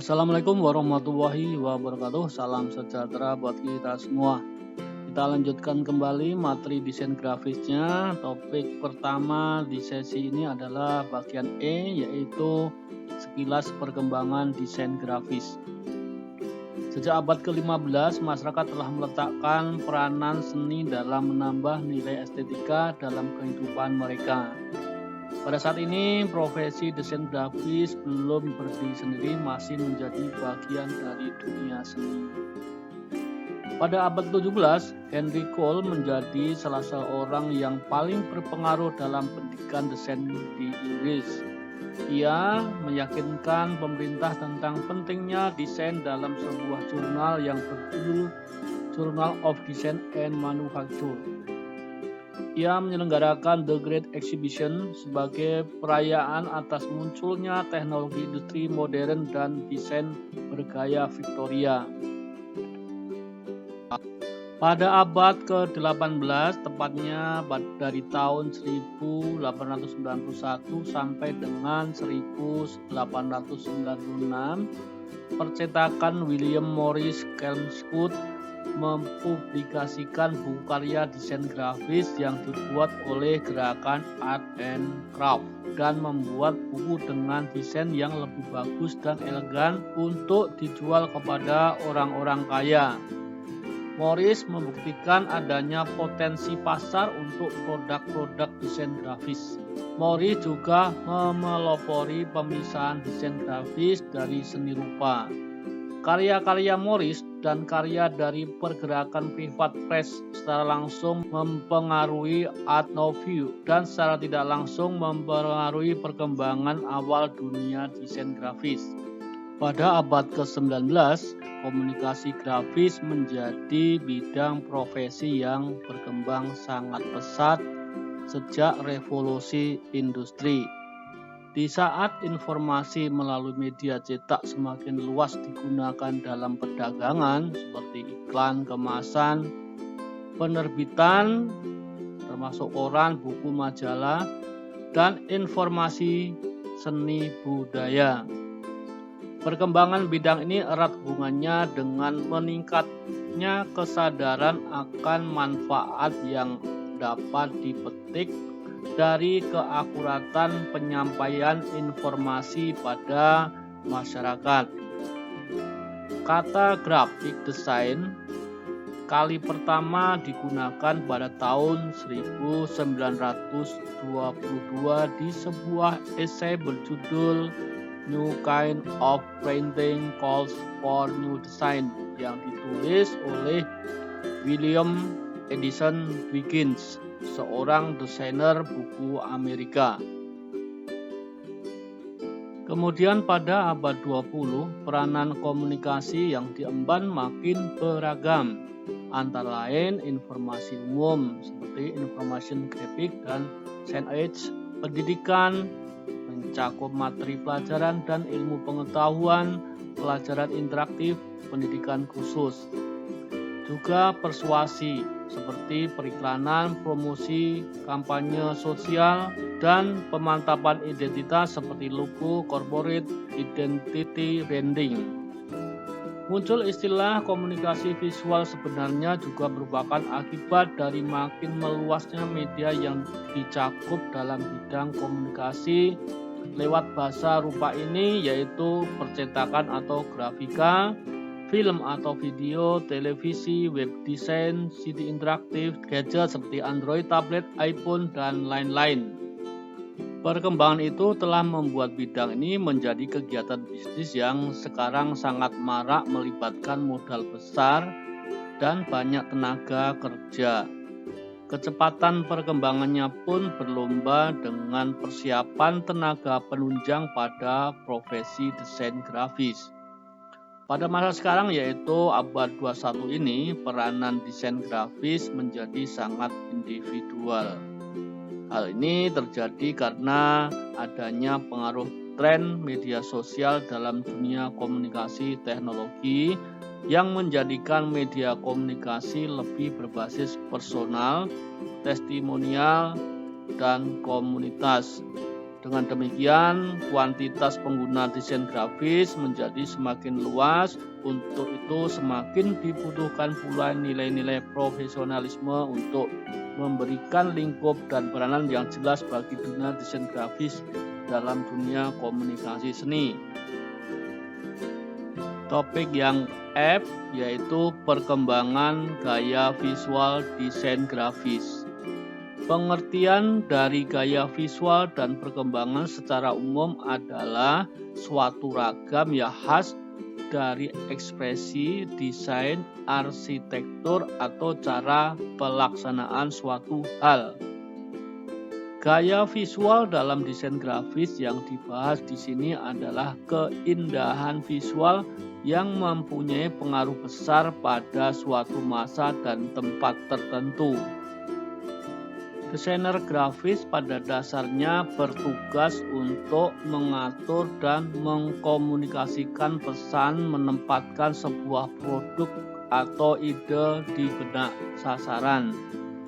Assalamualaikum warahmatullahi wabarakatuh. Salam sejahtera buat kita semua. Kita lanjutkan kembali materi desain grafisnya. Topik pertama di sesi ini adalah bagian E, yaitu sekilas perkembangan desain grafis. Sejak abad ke-15, masyarakat telah meletakkan peranan seni dalam menambah nilai estetika dalam kehidupan mereka. Pada saat ini, profesi desain grafis belum berdiri sendiri, masih menjadi bagian dari dunia seni. Pada abad ke-17, Henry Cole menjadi salah seorang yang paling berpengaruh dalam pendidikan desain di Inggris. Ia meyakinkan pemerintah tentang pentingnya desain dalam sebuah jurnal yang berjudul Journal of Design and Manufacture. Ia menyelenggarakan The Great Exhibition sebagai perayaan atas munculnya teknologi industri modern dan desain bergaya Victoria. Pada abad ke-18, tepatnya dari tahun 1891 sampai dengan 1896, percetakan William Morris Kelmscott mempublikasikan buku karya desain grafis yang dibuat oleh gerakan Art and Craft dan membuat buku dengan desain yang lebih bagus dan elegan untuk dijual kepada orang-orang kaya. Morris membuktikan adanya potensi pasar untuk produk-produk desain grafis. Morris juga memelopori pemisahan desain grafis dari seni rupa. Karya-karya Morris dan karya dari pergerakan privat press secara langsung mempengaruhi Art Nouveau dan secara tidak langsung mempengaruhi perkembangan awal dunia desain grafis. Pada abad ke-19, komunikasi grafis menjadi bidang profesi yang berkembang sangat pesat sejak revolusi industri. Di saat informasi melalui media cetak semakin luas digunakan dalam perdagangan seperti iklan, kemasan, penerbitan, termasuk koran, buku, majalah, dan informasi seni budaya. Perkembangan bidang ini erat hubungannya dengan meningkatnya kesadaran akan manfaat yang dapat dipetik dari keakuratan penyampaian informasi pada masyarakat. Kata graphic design kali pertama digunakan pada tahun 1922 di sebuah esai berjudul New Kind of Printing Calls for New Design yang ditulis oleh William Edison Wiggins, seorang desainer buku Amerika. Kemudian pada abad 20, peranan komunikasi yang diemban makin beragam, antara lain informasi umum seperti information graphic dan signage, pendidikan, mencakup materi pelajaran dan ilmu pengetahuan, pelajaran interaktif, pendidikan khusus. Juga persuasi seperti periklanan, promosi, kampanye sosial, dan pemantapan identitas seperti logo, corporate identity branding. Muncul istilah komunikasi visual sebenarnya juga merupakan akibat dari makin meluasnya media yang dicakup dalam bidang komunikasi lewat bahasa rupa ini, yaitu percetakan atau grafika, film atau video, televisi, web design, CD interaktif, gadget seperti Android, tablet, iPhone, dan lain-lain. Perkembangan itu telah membuat bidang ini menjadi kegiatan bisnis yang sekarang sangat marak melibatkan modal besar dan banyak tenaga kerja. Kecepatan perkembangannya pun berlomba dengan persiapan tenaga penunjang pada profesi desain grafis. Pada masa sekarang, yaitu abad 21 ini, peranan desain grafis menjadi sangat individual. Hal ini terjadi karena adanya pengaruh tren media sosial dalam dunia komunikasi teknologi yang menjadikan media komunikasi lebih berbasis personal, testimonial, dan komunitas. Dengan demikian, kuantitas pengguna desain grafis menjadi semakin luas. Untuk itu, semakin dibutuhkan pula nilai-nilai profesionalisme untuk memberikan lingkup dan peranan yang jelas bagi dunia desain grafis dalam dunia komunikasi seni. Topik yang F yaitu perkembangan gaya visual desain grafis. Pengertian dari gaya visual dan perkembangan secara umum adalah suatu ragam yang khas dari ekspresi, desain, arsitektur, atau cara pelaksanaan suatu hal. Gaya visual dalam desain grafis yang dibahas di sini adalah keindahan visual yang mempunyai pengaruh besar pada suatu masa dan tempat tertentu. Desainer grafis pada dasarnya bertugas untuk mengatur dan mengkomunikasikan pesan, menempatkan sebuah produk atau ide di benak sasaran,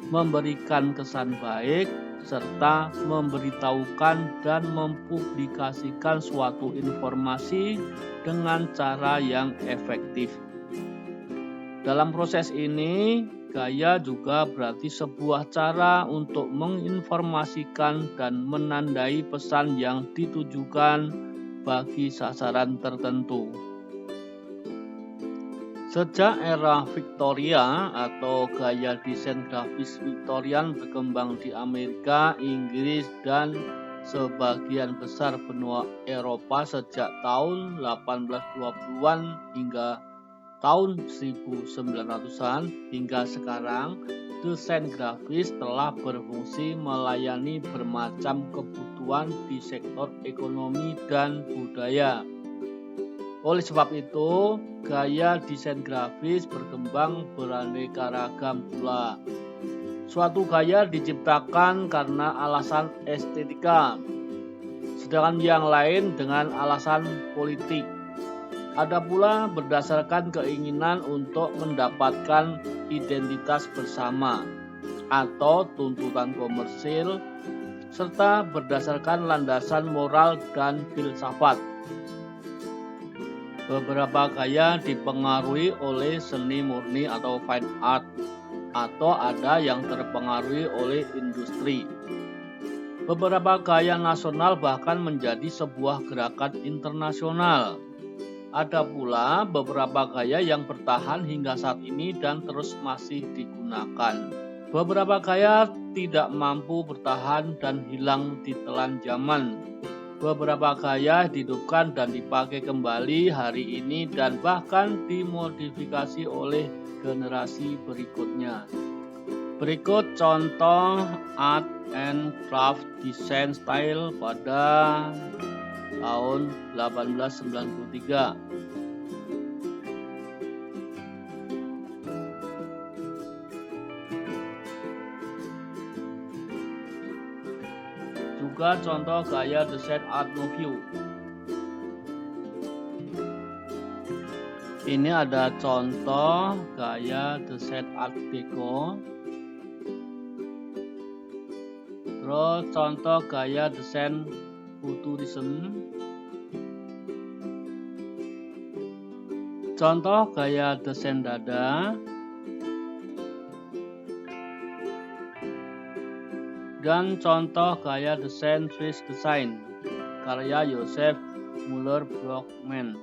memberikan kesan baik, serta memberitahukan dan mempublikasikan suatu informasi dengan cara yang efektif. Dalam proses ini, gaya juga berarti sebuah cara untuk menginformasikan dan menandai pesan yang ditujukan bagi sasaran tertentu. Sejak era Victoria atau gaya desain grafis Victorian berkembang di Amerika, Inggris, dan sebagian besar benua Eropa sejak tahun 1820-an hingga tahun 1900-an hingga sekarang, desain grafis telah berfungsi melayani bermacam kebutuhan di sektor ekonomi dan budaya. Oleh sebab itu, gaya desain grafis berkembang beraneka ragam pula. Suatu gaya diciptakan karena alasan estetika, sedangkan yang lain dengan alasan politik. Ada pula berdasarkan keinginan untuk mendapatkan identitas bersama atau tuntutan komersil, serta berdasarkan landasan moral dan filsafat. Beberapa gaya dipengaruhi oleh seni murni atau fine art, atau ada yang terpengaruhi oleh industri. Beberapa gaya nasional bahkan menjadi sebuah gerakan internasional. Ada pula beberapa gaya yang bertahan hingga saat ini dan terus masih digunakan. Beberapa gaya tidak mampu bertahan dan hilang ditelan zaman. Beberapa gaya dihidupkan dan dipakai kembali hari ini dan bahkan dimodifikasi oleh generasi berikutnya. Berikut contoh art and craft design style pada tahun 1893. Juga contoh gaya desain Art Nouveau. Ini ada contoh gaya desain Art Deco. Terus contoh gaya desain Futurism. Contoh gaya desain dada. Dan contoh gaya desain Swiss design karya Joseph Müller-Brockmann.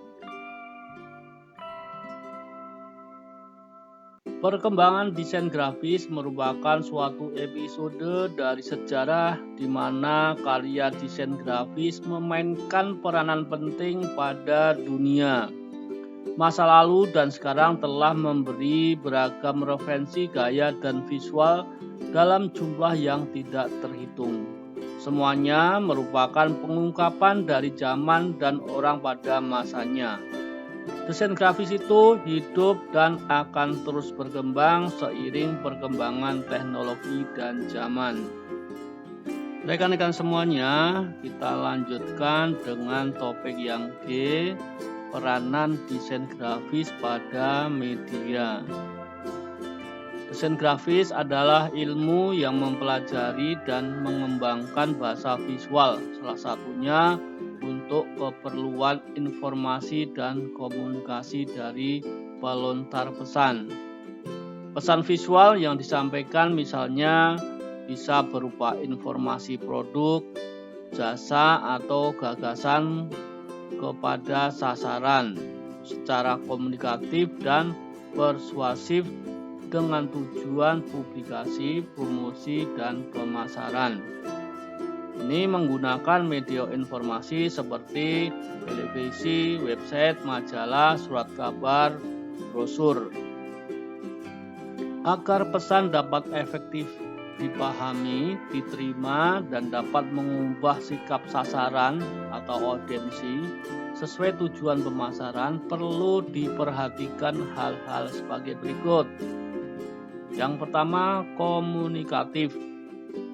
Perkembangan desain grafis merupakan suatu episode dari sejarah di mana karya desain grafis memainkan peranan penting pada dunia. Masa lalu dan sekarang telah memberi beragam referensi gaya dan visual dalam jumlah yang tidak terhitung. Semuanya merupakan pengungkapan dari zaman dan orang pada masanya. Desain grafis itu hidup dan akan terus berkembang seiring perkembangan teknologi dan zaman. Rekan-rekan semuanya, kita lanjutkan dengan topik yang G, peranan desain grafis pada media. Desain grafis adalah ilmu yang mempelajari dan mengembangkan bahasa visual, salah satunya untuk keperluan informasi dan komunikasi dari pelontar pesan. Pesan visual yang disampaikan misalnya bisa berupa informasi produk, jasa, atau gagasan kepada sasaran secara komunikatif dan persuasif dengan tujuan publikasi, promosi, dan pemasaran. Ini menggunakan media informasi seperti televisi, website, majalah, surat kabar, brosur. Agar pesan dapat efektif dipahami, diterima, dan dapat mengubah sikap sasaran atau audiensi sesuai tujuan pemasaran, perlu diperhatikan hal-hal sebagai berikut. Yang pertama, komunikatif.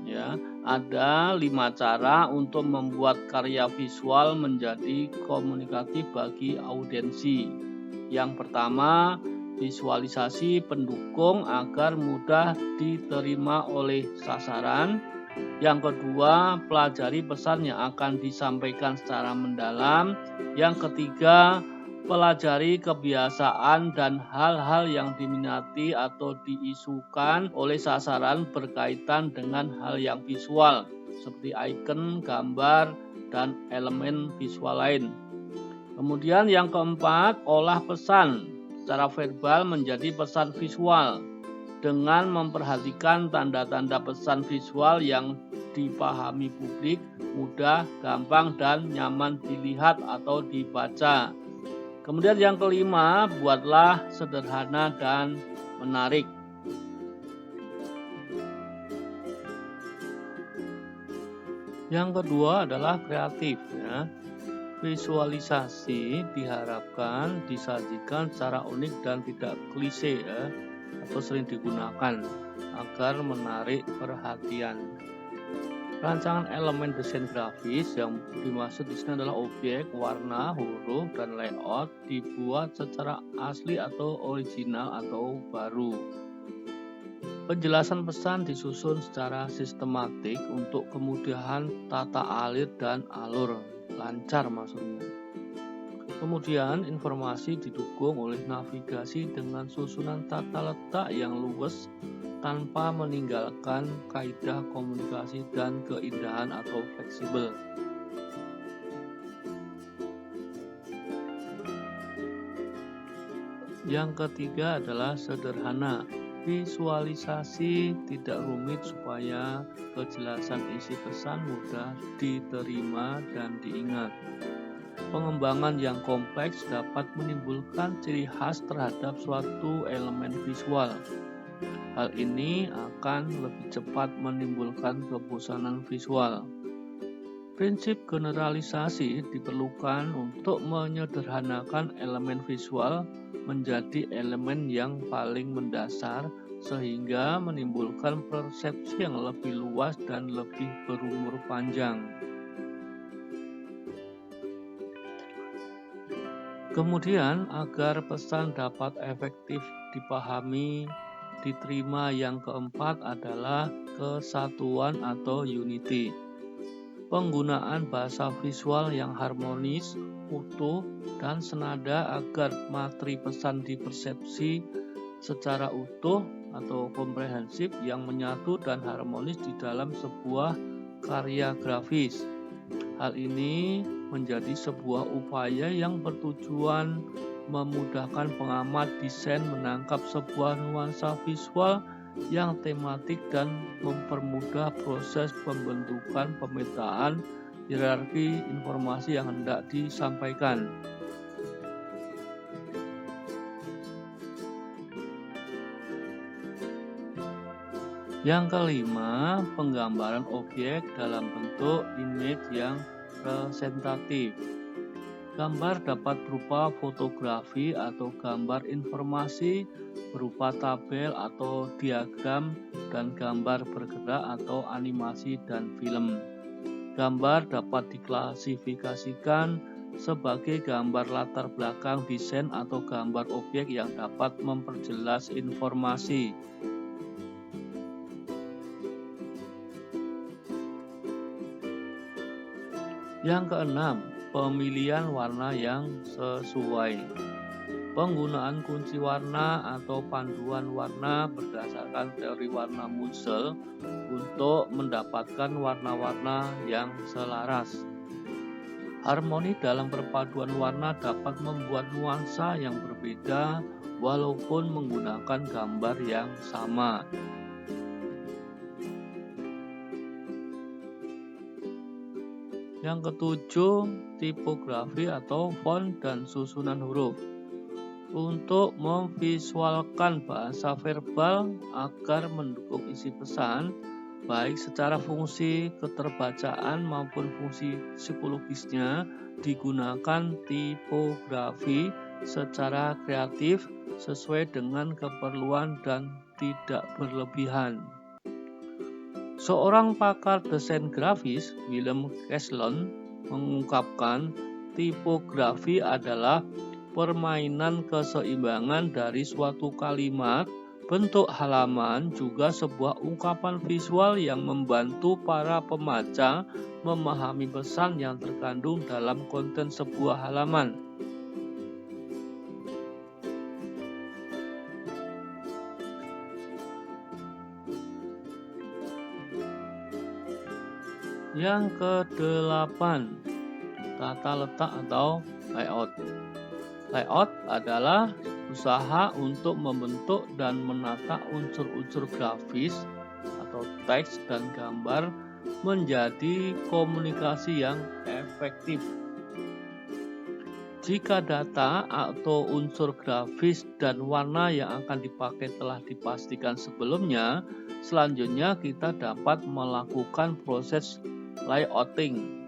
Ya, ada 5 cara untuk membuat karya visual menjadi komunikatif bagi audiensi. Yang pertama, visualisasi pendukung agar mudah diterima oleh sasaran. Yang kedua, pelajari pesan yang akan disampaikan secara mendalam. Yang ketiga, pelajari kebiasaan dan hal-hal yang diminati atau diisukan oleh sasaran berkaitan dengan hal yang visual, seperti icon, gambar, dan elemen visual lain. Kemudian yang keempat, olah pesan secara verbal menjadi pesan visual dengan memperhatikan tanda-tanda pesan visual yang dipahami publik, mudah, gampang, dan nyaman dilihat atau dibaca. Kemudian yang kelima, buatlah sederhana dan menarik. Yang kedua adalah kreatif. Ya. Visualisasi diharapkan disajikan secara unik dan tidak klise, ya, atau sering digunakan agar menarik perhatian. Rancangan elemen desain grafis yang dimaksud di sini adalah objek, warna, huruf, dan layout dibuat secara asli atau original atau baru. Penjelasan pesan disusun secara sistematik untuk kemudahan tata alir dan alur, lancar maksudnya. Kemudian informasi didukung oleh navigasi dengan susunan tata letak yang luwes tanpa meninggalkan kaidah komunikasi dan keindahan atau fleksibel. Yang ketiga adalah sederhana. Visualisasi tidak rumit supaya kejelasan isi pesan mudah diterima dan diingat. Pengembangan yang kompleks dapat menimbulkan ciri khas terhadap suatu elemen visual. Hal ini akan lebih cepat menimbulkan kebosanan visual. Prinsip generalisasi diperlukan untuk menyederhanakan elemen visual menjadi elemen yang paling mendasar sehingga menimbulkan persepsi yang lebih luas dan lebih berumur panjang. Kemudian, agar pesan dapat efektif dipahami, diterima, yang keempat adalah kesatuan atau unity. Penggunaan bahasa visual yang harmonis, utuh, dan senada agar materi pesan dipersepsi secara utuh atau komprehensif yang menyatu dan harmonis di dalam sebuah karya grafis. Hal ini menjadi sebuah upaya yang bertujuan memudahkan pengamat desain menangkap sebuah nuansa visual yang tematik dan mempermudah proses pembentukan pemetaan hierarki informasi yang hendak disampaikan. Yang kelima, penggambaran objek dalam bentuk image yang presentatif. Gambar dapat berupa fotografi atau gambar informasi berupa tabel atau diagram dan gambar bergerak atau animasi dan film. Gambar dapat diklasifikasikan sebagai gambar latar belakang desain atau gambar objek yang dapat memperjelas informasi. Yang keenam, pemilihan warna yang sesuai. Penggunaan kunci warna atau panduan warna berdasarkan teori warna Munsell untuk mendapatkan warna-warna yang selaras. Harmoni dalam perpaduan warna dapat membuat nuansa yang berbeda walaupun menggunakan gambar yang sama. Yang ketujuh, tipografi atau font dan susunan huruf. Untuk memvisualkan bahasa verbal agar mendukung isi pesan, baik secara fungsi keterbacaan maupun fungsi psikologisnya, digunakan tipografi secara kreatif sesuai dengan keperluan dan tidak berlebihan. Seorang pakar desain grafis, Willem Caslon, mengungkapkan tipografi adalah permainan keseimbangan dari suatu kalimat, bentuk halaman, juga sebuah ungkapan visual yang membantu para pembaca memahami pesan yang terkandung dalam konten sebuah halaman. Yang kedelapan, tata letak atau layout. Layout adalah usaha untuk membentuk dan menata unsur-unsur grafis atau teks dan gambar menjadi komunikasi yang efektif. Jika data atau unsur grafis dan warna yang akan dipakai telah dipastikan sebelumnya, selanjutnya kita dapat melakukan proses layouting.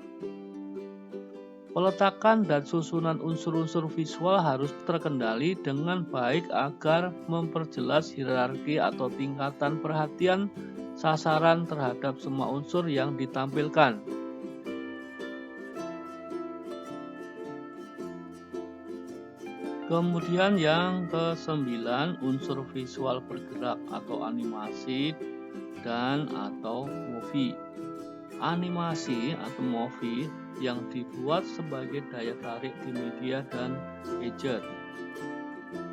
Peletakan dan susunan unsur-unsur visual harus terkendali dengan baik agar memperjelas hierarki atau tingkatan perhatian sasaran terhadap semua unsur yang ditampilkan. Kemudian yang ke-9, unsur visual bergerak atau animasi dan atau movie. Animasi atau movie yang dibuat sebagai daya tarik di media dan gadget.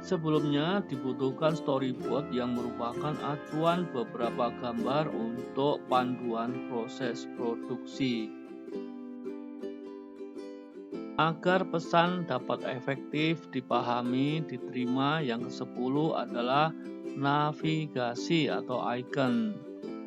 Sebelumnya dibutuhkan storyboard yang merupakan acuan beberapa gambar untuk panduan proses produksi. Agar pesan dapat efektif dipahami, diterima, yang ke-10 adalah navigasi atau icon.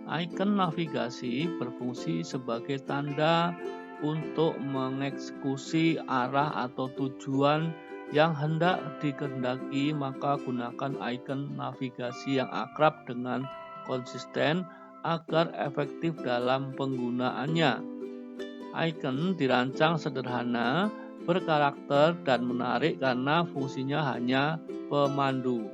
Icon navigasi berfungsi sebagai tanda untuk mengeksekusi arah atau tujuan yang hendak dikehendaki, maka gunakan icon navigasi yang akrab dengan konsisten agar efektif dalam penggunaannya. Icon dirancang sederhana, berkarakter dan menarik karena fungsinya hanya pemandu.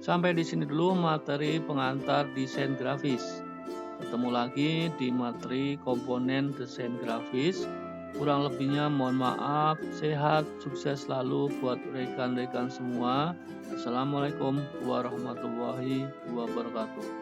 Sampai di sini dulu materi pengantar desain grafis. Ketemu lagi di materi komponen desain grafis. Kurang lebihnya mohon maaf. Sehat, sukses selalu buat rekan-rekan semua. Assalamualaikum warahmatullahi wabarakatuh.